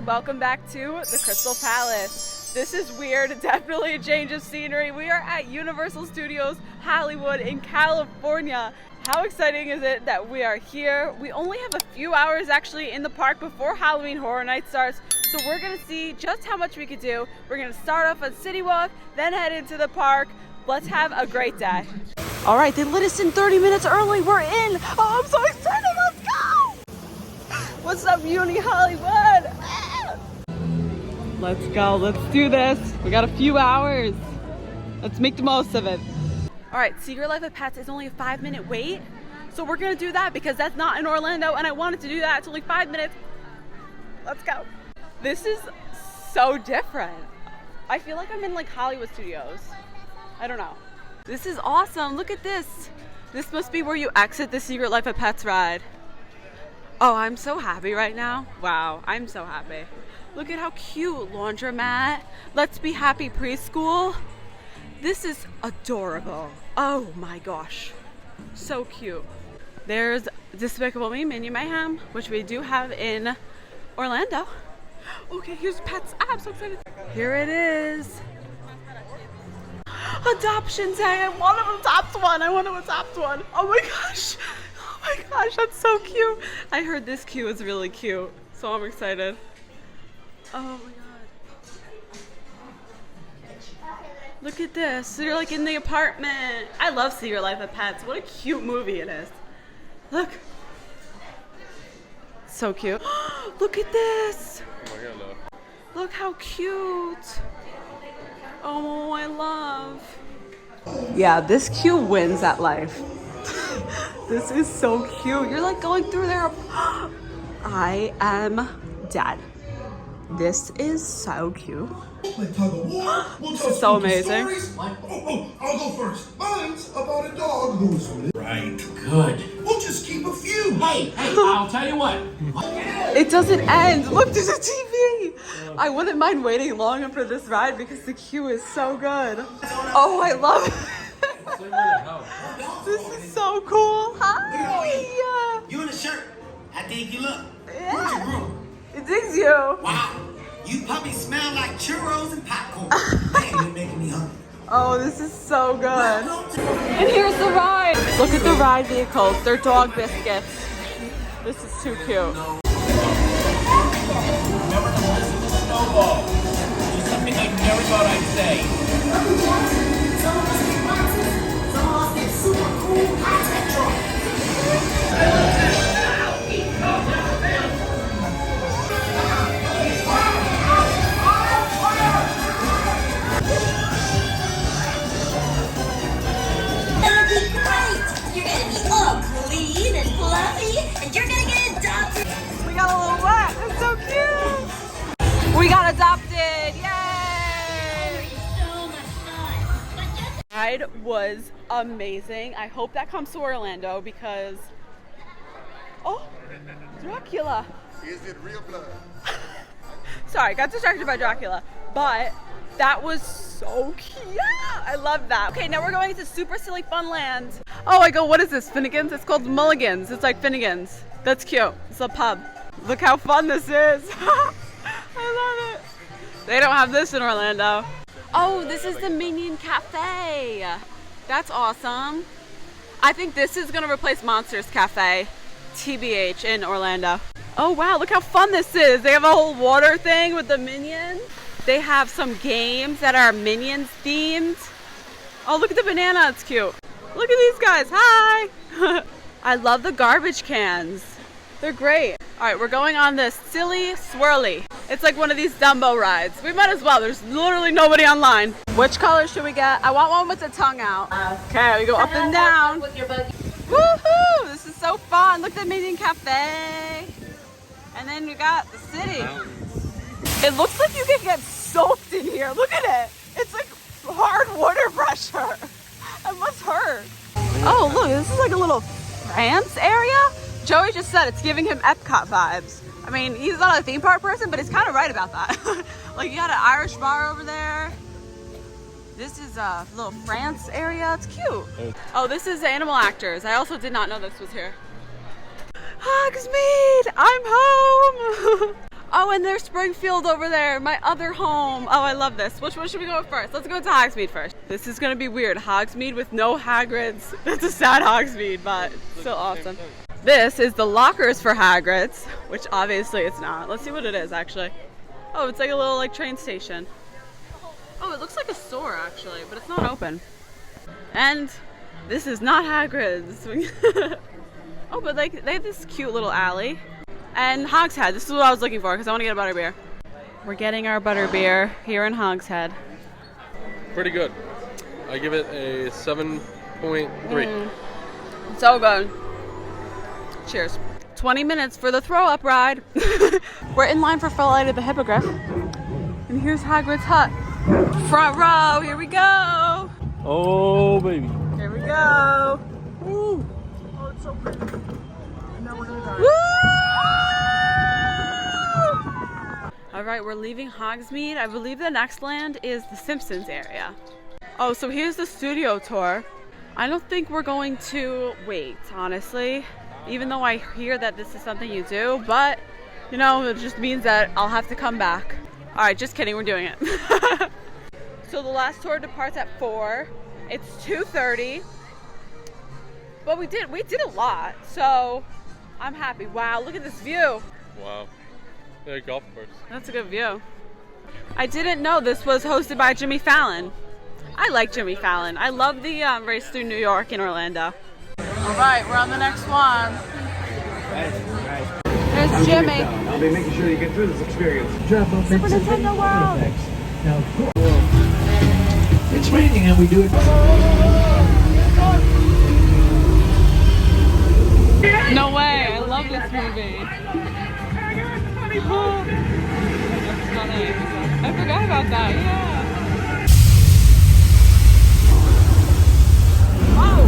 everyone, welcome back to the Krystal Palace. This is weird, definitely a change of scenery. We are at Universal Studios Hollywood in California. How exciting is it that we are here? We only have a few hours actually in the park before Halloween Horror Night starts, so we're gonna see just how much we could do. We're gonna start off on CityWalk, then head into the park. Let's have a great day. All right, they let us in 30 minutes early. We're in. Oh, I'm so excited. Let's go. What's up, Uni Hollywood? Let's go. Let's do this. We got a few hours. Let's make the most of it. All right, Secret Life of Pets is only a 5-minute wait. So we're going to do that because that's not in Orlando and I wanted to do that. It's only 5 minutes. Let's go. This is so different. I feel like I'm in like Hollywood Studios. I don't know. This is awesome. Look at this. This must be where you exit the Secret Life of Pets ride. Oh, I'm so happy right now. Wow, I'm so happy. Look at how cute. Laundromat. Let's Be Happy Preschool. This is adorable. Oh my gosh. So cute. There's Despicable Me, Minion Mayhem, which we do have in Orlando. Okay, here's Pets. I'm so excited. Here it is. Adoption Day. I want to adopt one. I want to adopt one. Oh my gosh. Oh my gosh, that's so cute. I heard this queue is really cute, so I'm excited. Oh my god. Look at this. They're like in the apartment. I love Secret Life of Pets. What a cute movie it is. Look. So cute. Look at this. Look how cute. Oh, I love. Yeah, this queue wins at life. This is so cute. You're like going through there. I am dead. This is so cute. This is so amazing. I'll go first. Mine's about a dog who's right. Good. We'll just keep a few. Hey, I'll tell you what. It doesn't end. Look, there's a TV. I wouldn't mind waiting longer for this ride because the queue is so good. Oh, I love it. This is so cool. Hi. You in a shirt. I think you look. Yeah. Where's your groom? It digs you. Wow. You puppies smell like churros and popcorn. Man, you're making me hungry. Oh, this is so good. And here's the ride. Look at the ride vehicles. They're dog biscuits. This is too cute. Remember to listen to Snowball. Do something I never thought I'd say. Some of us get boxes, some of us get super cool high-tech trucks. It'll be great! You're gonna be all clean and fluffy, and you're gonna get adopted! We got a little wet. It's so cute. We got adopted. Yay! So much fun! But just Ride was amazing. I hope that comes to Orlando because oh, Dracula. Is it real blood? Sorry, got distracted by Dracula, but that was so cute. I love that. Okay, now we're going to Super Silly Funland. Oh, I go, what is this? Finnegan's? It's called Mulligan's. It's like Finnegan's. That's cute. It's a pub. Look how fun this is. I love it. They don't have this in Orlando. Oh, this is the Minion Cafe. That's awesome. I think this is gonna replace Monsters Cafe, TBH, in Orlando. Oh wow, look how fun this is. They have a whole water thing with the Minions. They have some games that are Minions themed. Oh, look at the banana, it's cute. Look at these guys, hi. I love the garbage cans. They're great. All right, we're going on this Silly Swirly. It's like one of these Dumbo rides. We might as well, there's literally nobody online. Which color should we get? I want one with the tongue out. Okay, we go up and down. with your buggy. Woohoo! This is so fun. Look at the Minion Cafe. And then we got the city. It looks like you can get soaked in here. Look at it. It's like hard water pressure. That must hurt. Oh, look, this is like a little France area. Joey just said it's giving him Epcot vibes. I mean, he's not a theme park person, but he's kind of right about that. Like, you got an Irish bar over there. This is a little France area. It's cute. Oh, this is Animal Actors. I also did not know this was here. Hogsmeade, I'm home. Oh, and there's Springfield over there, my other home. Oh, I love this. Which one should we go with first? Let's go to Hogsmeade first. This is gonna be weird. Hogsmeade with no Hagrids. That's a sad Hogsmeade, but still awesome. This is the lockers for Hagrid's, which obviously it's not. Let's see what it is actually. Oh, it's like a little like train station. Oh, it looks like a store actually, but it's not open. And this is not Hagrid's. Oh, but like they have this cute little alley. And Hogshead, this is what I was looking for because I want to get a butterbeer. We're getting our butterbeer here in Hogshead. Pretty good. I give it a 7.3. So good. Cheers. 20 minutes for the throw up ride. We're in line for Flight of the Hippogriff. And here's Hagrid's hut. Front row, here we go. Oh, baby. Here we go. Woo. Oh, it's so pretty. And now we're gonna die. Woo! All right, we're leaving Hogsmeade. I believe the next land is the Simpsons area. Oh, so here's the studio tour. I don't think we're going to wait, honestly, even though I hear that this is something you do, but you know, it just means that I'll have to come back. All right, just kidding, we're doing it. So the last tour departs at 4. It's 2:30. But we did a lot, so I'm happy. Wow, look at this view. Wow. Yeah, golf course. That's a good view. I didn't know this was hosted by Jimmy Fallon. I like Jimmy Fallon. I love the race through New York and Orlando. All right, we're on the next one. There's Jimmy. I'll be making sure you get through this experience. Super Nintendo World. It's raining and we do it. No way, I love this movie. That's funny. I forgot about that, yeah. Oh!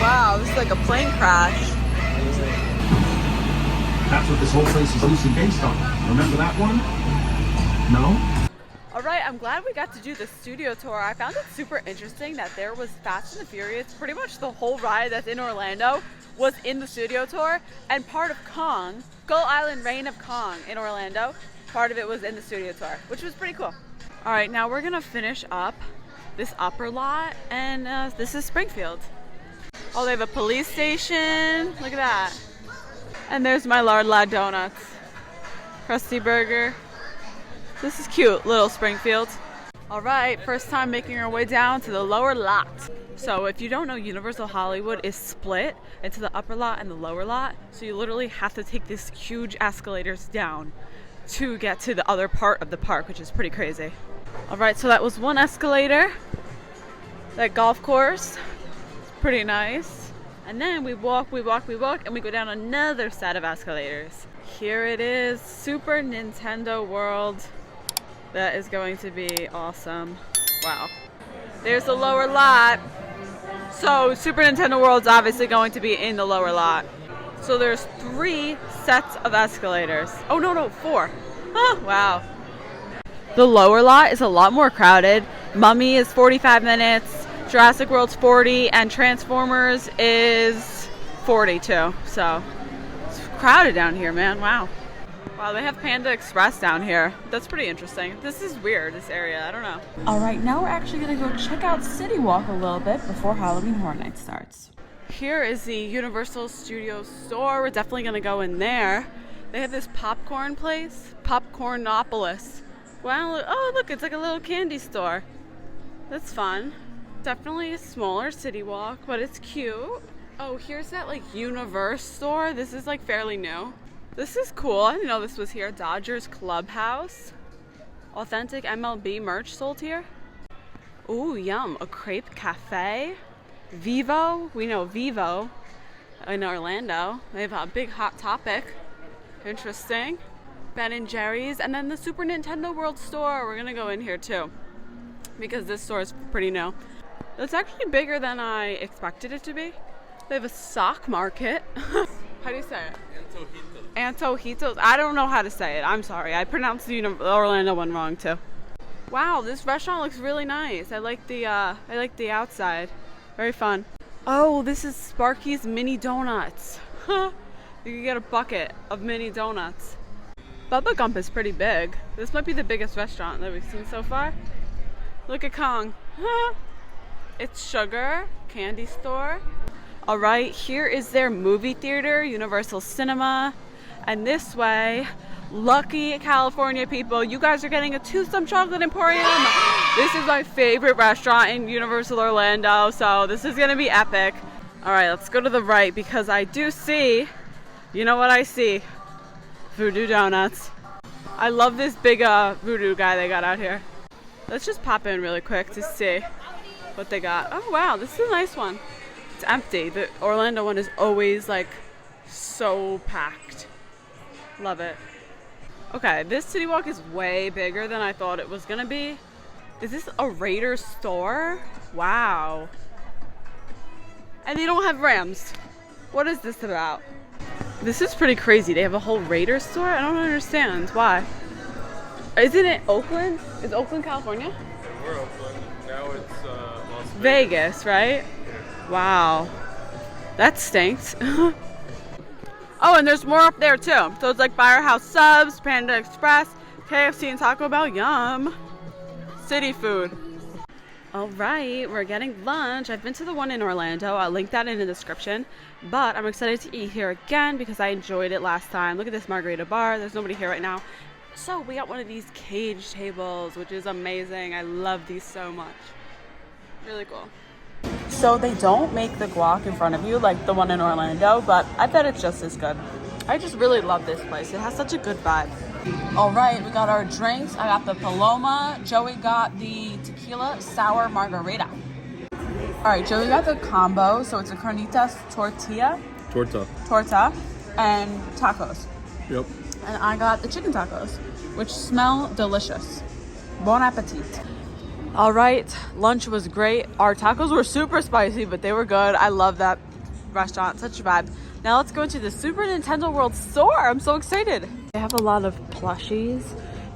Wow, this is like a plane crash. That's what this whole place is loosely based on. Remember that one? No? All right, I'm glad we got to do the studio tour. I found it super interesting that there was Fast and the Furious. Pretty much the whole ride that's in Orlando was in the studio tour, and part of Kong, Skull Island Reign of Kong in Orlando, part of it was in the studio tour, which was pretty cool. All right, now we're gonna finish up this upper lot, and this is Springfield. Oh, they have a police station. Look at that. And there's my Lard Lad Donuts. Krusty Burger. This is cute, little Springfield. All right, first time making our way down to the lower lot. So if you don't know, Universal Hollywood is split into the upper lot and the lower lot. So you literally have to take these huge escalators down to get to the other part of the park, which is pretty crazy. All right, so that was one escalator. That golf course. Pretty nice. And then we walk, and we go down another set of escalators. Here it is, Super Nintendo World. That is going to be awesome. Wow. There's the lower lot. So Super Nintendo World's obviously going to be in the lower lot. So there's 3 sets of escalators. Oh no, 4. Oh, wow. The lower lot is a lot more crowded. Mummy is 45 minutes. Jurassic World's 40, and Transformers is 42. So it's crowded down here, man. Wow. Wow, they have Panda Express down here. That's pretty interesting. This is weird, this area. I don't know. All right, now we're actually gonna go check out CityWalk a little bit before Halloween Horror Night starts. Here is the Universal Studios store. We're definitely gonna go in there. They have this popcorn place, Popcornopolis. Wow, oh look, it's like a little candy store. That's fun. Definitely a smaller CityWalk, but it's cute. Oh, here's that like Universe store. This is like fairly new. This is cool. I didn't know this was here. Dodgers Clubhouse. Authentic MLB merch sold here. Ooh, yum. A crepe cafe. Vivo. We know Vivo in Orlando. They have a big Hot Topic. Interesting. Ben & Jerry's. And then the Super Nintendo World store. We're gonna go in here too, because this store is pretty new. It's actually bigger than I expected it to be. They have a sock market. How do you say it? Antojitos. I don't know how to say it. I'm sorry. I pronounced the Orlando one wrong too. Wow, this restaurant looks really nice. I like the outside. Very fun. Oh, this is Sparky's Mini Donuts. You can get a bucket of mini donuts. Bubba Gump is pretty big. This might be the biggest restaurant that we've seen so far. Look at Kong. It's Sugar Candy Store. All right, here is their movie theater, Universal Cinema. And this way, lucky California people, you guys are getting a Toothsome Chocolate Emporium. This is my favorite restaurant in Universal Orlando, so this is gonna be epic. All right, let's go to the right because I do see, you know what I see? Voodoo Donuts. I love this big voodoo guy they got out here. Let's just pop in really quick to see what they got. Oh wow, this is a nice one. It's empty. The Orlando one is always like so packed. Love it. Okay, this CityWalk is way bigger than I thought it was gonna be. Is this a Raiders store? Wow. And they don't have Rams. What is this about? This is pretty crazy. They have a whole Raiders store? I don't understand. Why? Isn't it Oakland? Is Oakland, California? Yeah, we're Oakland. Now it's Las Vegas, right? Yeah. Wow. That stinks. Oh, and there's more up there too. So it's like Firehouse Subs, Panda Express, KFC, and Taco Bell. Yum. City food. All right, we're getting lunch. I've been to the one in Orlando. I'll link that in the description. But I'm excited to eat here again because I enjoyed it last time. Look at this margarita bar. There's nobody here right now. So we got one of these cage tables, which is amazing. I love these so much. Really cool. So they don't make the guac in front of you like the one in Orlando, but I bet it's just as good. I just really love this place. It has such a good vibe. All right, we got our drinks. I got the Paloma. Joey got the tequila sour margarita. All right, Joey got the combo. So it's a carnitas torta, and tacos. Yep. And I got the chicken tacos, which smell delicious. Bon appetit. All right, lunch was great. Our tacos were super spicy, but they were good. I love that restaurant, such a vibe. Now let's go into the Super Nintendo World store. I'm so excited. They have a lot of plushies.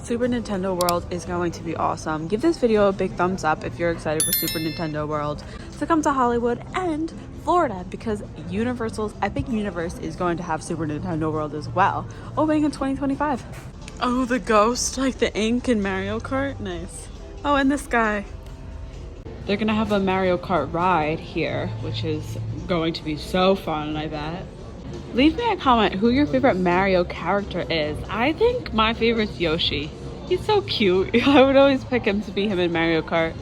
Super Nintendo World is going to be awesome. Give this video a big thumbs up if you're excited for Super Nintendo World to come to Hollywood and Florida, because Universal's Epic Universe is going to have Super Nintendo World as well, opening in 2025. Oh, the ghost, like the ink in Mario Kart. Nice. Oh, and this guy. They're gonna have a Mario Kart ride here, which is going to be so fun, I bet. Leave me a comment who your favorite Mario character is. I think my favorite's Yoshi. He's so cute. I would always pick him to be him in Mario Kart.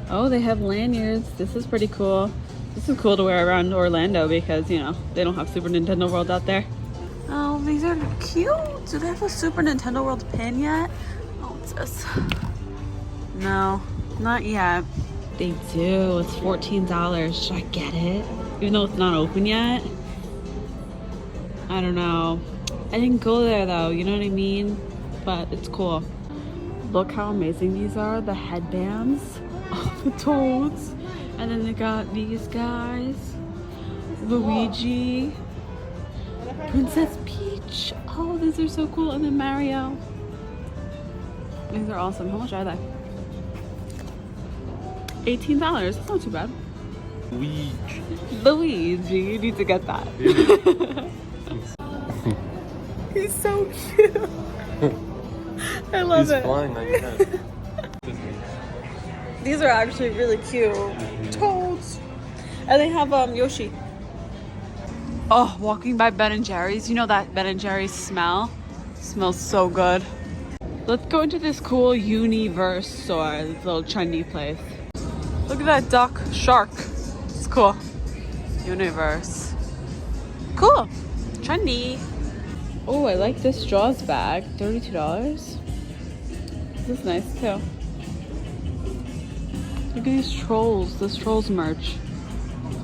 Oh, they have lanyards. This is pretty cool. This is cool to wear around Orlando because, you know, they don't have Super Nintendo World out there. Oh, these are cute. Do they have a Super Nintendo World pin yet? Oh, what's this? No, not yet. They do. It's $14. Should I get it? Even though it's not open yet? I don't know. I didn't go there though, you know what I mean? But it's cool. Look how amazing these are. The headbands. Oh, the toads. And then they got these guys. Luigi. Princess Peach. Oh, these are so cool. And then Mario. These are awesome. How much are they? $18. That's not too bad. Luigi, you need to get that. He's so cute. I love it. He's flying like that. These are actually really cute. Toads. And they have Yoshi. Oh, walking by Ben & Jerry's. You know that Ben & Jerry's smell? It smells so good. Let's go into this cool Universe store. This little trendy place. Look at that duck shark. It's cool. Universe. Cool. Trendy. Oh, I like this straws bag. $32. This is nice too. Look at these trolls. This trolls merch.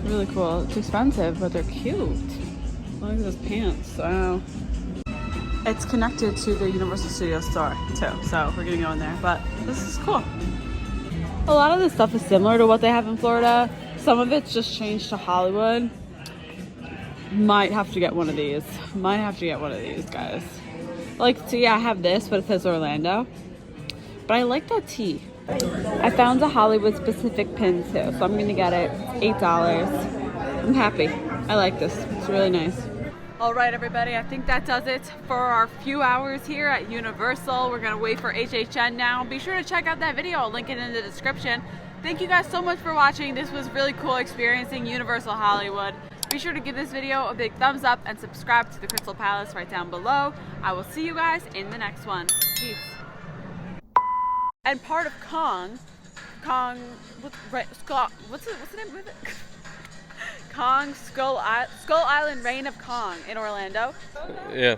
Really cool. It's expensive, but they're cute. Look at those pants. I don't know. It's connected to the Universal Studios store too, so we're gonna go in there. But this is cool. A lot of this stuff is similar to what they have in Florida. Some of it's just changed to Hollywood. Might have to get one of these. Might have to get one of these, guys. Like, see, I have this, but it says Orlando. But I like that tea. I found a Hollywood specific pin too, so I'm gonna get it. It's $8. I'm happy. I like this. It's really nice. All right, everybody, I think that does it for our few hours here at Universal. We're gonna wait for HHN now. Be sure to check out that video. I'll link it in the description. Thank you guys so much for watching. This was really cool experiencing Universal Hollywood. Be sure to give this video a big thumbs up and subscribe to the Krystal Palace right down below. I will see you guys in the next one. Peace. And part of what's the name of it? Skull Island Reign of Kong in Orlando. Yeah.